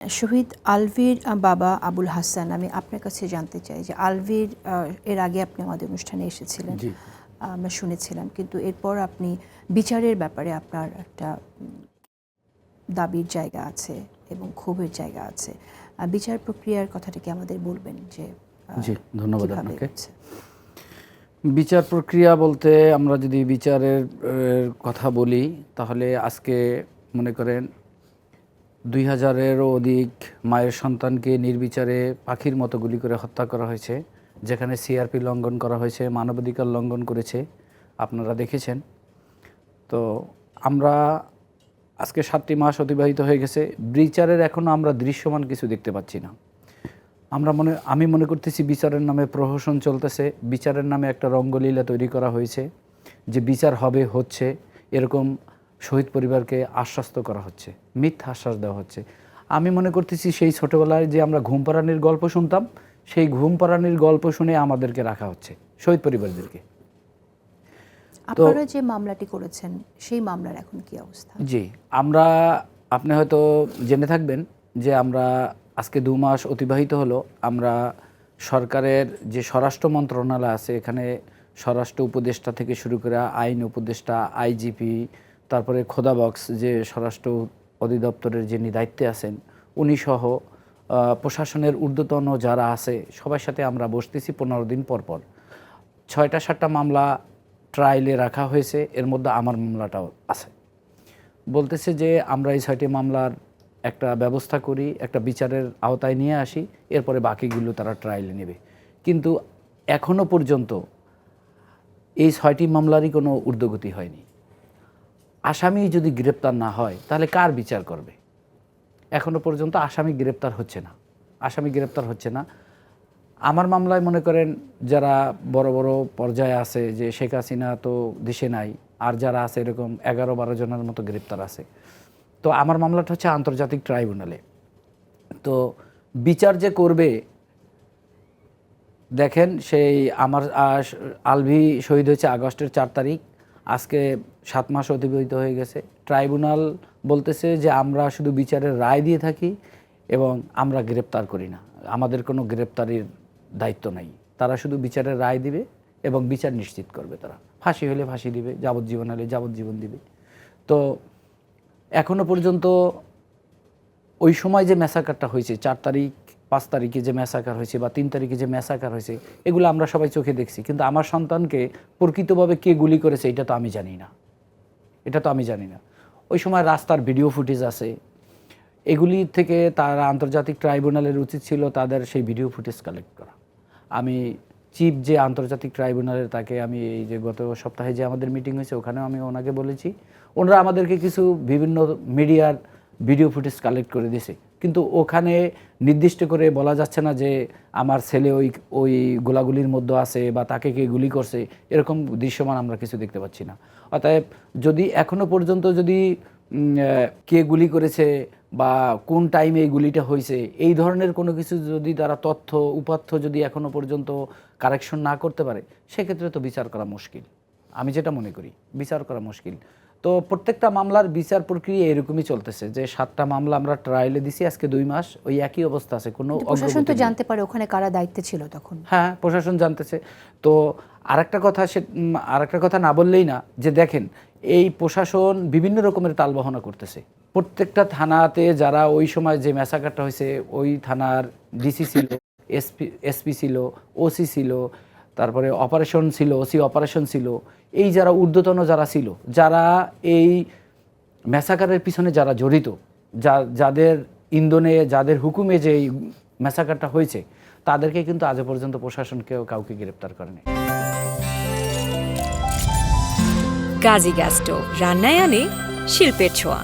শহীদ আলভীর বাবা আবুল হাসান, আমি আপনার কাছে জানতে চাই যে আলভীর এর আগে আপনি আমাদের অনুষ্ঠানে এসেছিলেন, আমরা শুনেছিলাম, কিন্তু এরপর আপনি বিচারের ব্যাপারে আপনার একটা দাবির জায়গা আছে এবং ক্ষোভের জায়গা আছে। বিচার প্রক্রিয়ার কথাটা কি আমাদের বলবেন যে? জি, ধন্যবাদ আপনাকে। বিচার প্রক্রিয়া বলতে আমরা যদি বিচারের কথা বলি তাহলে আজকে মনে করেন 2000-এরও অধিক মায়ের সন্তানকে নির্বিচারে পাখির মতো গুলি করে হত্যা করা হয়েছে, যেখানে সিআরপি লঙ্ঘন করা হয়েছে, মানবাধিকার লঙ্ঘন করেছে, আপনারা দেখেছেন। তো আমরা আজকে 7টি মাস অতিবাহিত হয়ে গেছে, বিচারের এখনও আমরা দৃশ্যমান কিছু দেখতে পাচ্ছি না। আমি মনে করতেছি বিচারের নামে প্রহসন চলতেছে, বিচারের নামে একটা রঙ্গলীলা তৈরি করা হয়েছে যে বিচার হবে, হচ্ছে, এরকম শহীদ পরিবারকে আশ্বস্ত করা হচ্ছে, মিথ্যা আশ্বাস দেওয়া হচ্ছে। আমি মনে করতেছি সেই ছোটোবেলায় যে আমরা ঘুম পাড়ানির গল্প শুনতাম, সেই ঘুম পাড়ানির গল্প শুনে আমাদেরকে রাখা হচ্ছে, শহীদ পরিবারদেরকে। আপনারা যে মামলাটি করেছেন সেই মামলার এখন কি অবস্থা? জি, আপনি হয়তো জেনে থাকবেন যে আমরা আজকে 2 মাস অতিবাহিত হলো, আমরা সরকারের যে স্বরাষ্ট্র মন্ত্রণালয় আছে, এখানে স্বরাষ্ট্র উপদেষ্টা থেকে শুরু করে আইন উপদেষ্টা, আইজিপি, তারপরে খোদাবক্স যে স্বরাষ্ট্র অধিদপ্তরের যিনি দায়িত্বে আছেন, উনি সহ প্রশাসনের ঊর্ধ্বতন যারা আছে সবার সাথে আমরা বসতেছি 15 দিন পর পর। 6টা-7টা মামলা ট্রায়ালে রাখা হয়েছে, এর মধ্যে আমার মামলাটাও আছে। বলতেছে যে আমরা এই 6টি মামলার একটা ব্যবস্থা করি, একটা বিচারের আওতায় নিয়ে আসি, এরপরে বাকিগুলো তারা ট্রায়ালে নেবে। কিন্তু এখনও পর্যন্ত এই 6টি মামলারই কোনো ঊর্ধ্বগতি হয়নি। আসামি যদি গ্রেপ্তার না হয় তাহলে কার বিচার করবে? এখনও পর্যন্ত আসামি গ্রেপ্তার হচ্ছে না। আমার মামলায় মনে করেন যারা বড় বড় পর্যায়ে আছে, যে শেখ হাসিনা তো দেশে নাই, আর যারা আছে এরকম 11-12 জনের মতো গ্রেপ্তার আছে। তো আমার মামলাটা হচ্ছে আন্তর্জাতিক ট্রাইব্যুনালে। তো বিচার যে করবে, দেখেন সেই আমার আলভী শহীদ হয়েছে আগস্টের 4 তারিখ, আজকে 7 মাস অতিবাহিত হয়ে গেছে। ট্রাইব্যুনাল বলতেছে যে আমরা শুধু বিচারের রায় দিয়ে থাকি এবং আমরা গ্রেপ্তার করি না, আমাদের কোনো গ্রেপ্তারির দায়িত্ব নাই। তারা শুধু বিচারের রায় দিবে এবং বিচার নিশ্চিত করবে। তারা ফাঁসি হলে ফাঁসি দিবে, যাবজ্জীবন হলে যাবজ্জীবন দিবে। তো এখনও পর্যন্ত ওই সময় যে ম্যাসাকারটা হয়েছে, 4 তারিখ 5 তারিখে যে ম্যাসাকার হয়েছে বা 3 তারিখে যে ম্যাসাকার হয়েছে, এগুলো আমরা সবাই চোখে দেখছি, কিন্তু আমার সন্তানকে প্রকৃতভাবে কে গুলি করেছে এটা তো আমি জানি না। ওই সময় রাস্তার ভিডিও ফুটেজ আছে, এগুলি থেকে তারা আন্তর্জাতিক ট্রাইব্যুনালের উচিত ছিল তাদের সেই ভিডিও ফুটেজ কালেক্ট করা। আমি চিফ যে আন্তর্জাতিক ট্রাইব্যুনালের, তাকে আমি এই যে গত সপ্তাহে যে আমাদের মিটিং হয়েছে ওখানেও আমি ওনাকে বলেছি, ওনারা আমাদেরকে কিছু বিভিন্ন মিডিয়ার ভিডিও ফুটেজ কালেক্ট করে দিয়েছে, কিন্তু ওখানে নির্দিষ্ট করে বলা যাচ্ছে না যে আমার ছেলে ওই গোলাগুলির মধ্যে আছে বা তাকে কে গুলি করছে, এরকম দৃশ্যমান আমরা কিছু দেখতে পাচ্ছি না। অতএব যদি এখনও পর্যন্ত যদি কে গুলি করেছে বা কোন টাইমে এই গুলিটা হয়েছে, এই ধরনের কোনো কিছু যদি তারা তথ্য উপাত্য যদি এখনও পর্যন্ত কারেকশন না করতে পারে, সেক্ষেত্রে তো বিচার করা মুশকিল। আমি যেটা মনে করি বিচার করা মুশকিল। তো প্রত্যেকটা মামলার বিচার প্রক্রিয়া এরকমই চলতেছে যে 7টা মামলা আমরা ট্রায়ালে দিছি, আজকে 2 মাস ওই একই অবস্থা আছে। কোনো প্রশাসন তো জানতে পারে ওখানে কারা দায়িত্বে ছিল তখন? হ্যাঁ, প্রশাসন জানতেছে। তো আরেকটা কথা না বললেই না, যে দেখেন এই প্রশাসন বিভিন্ন রকমের তালবাহনা করতেছে। প্রত্যেকটা থানাতে যারা ওই সময় যে ম্যাসাকারটা হয়েছে, ওই থানার ডিসি ছিল, এসপি ছিল, ওসি ছিল, তারপরে অপারেশন ছিল, ওসি অপারেশন ছিল, এই যারা ঊর্ধ্বতন যারা ছিল, যারা এই ম্যাসাকারের পিছনে যারা জড়িত, যাদের ইন্ধনে, যাদের হুকুমে যে এই ম্যাসাকারটা হয়েছে, তাদেরকে কিন্তু আজ পর্যন্ত প্রশাসন কাউকে গ্রেপ্তার করেনি। গাজী গ্যাস স্টোভ রান্নায় আনে শিল্পের ছোঁয়া।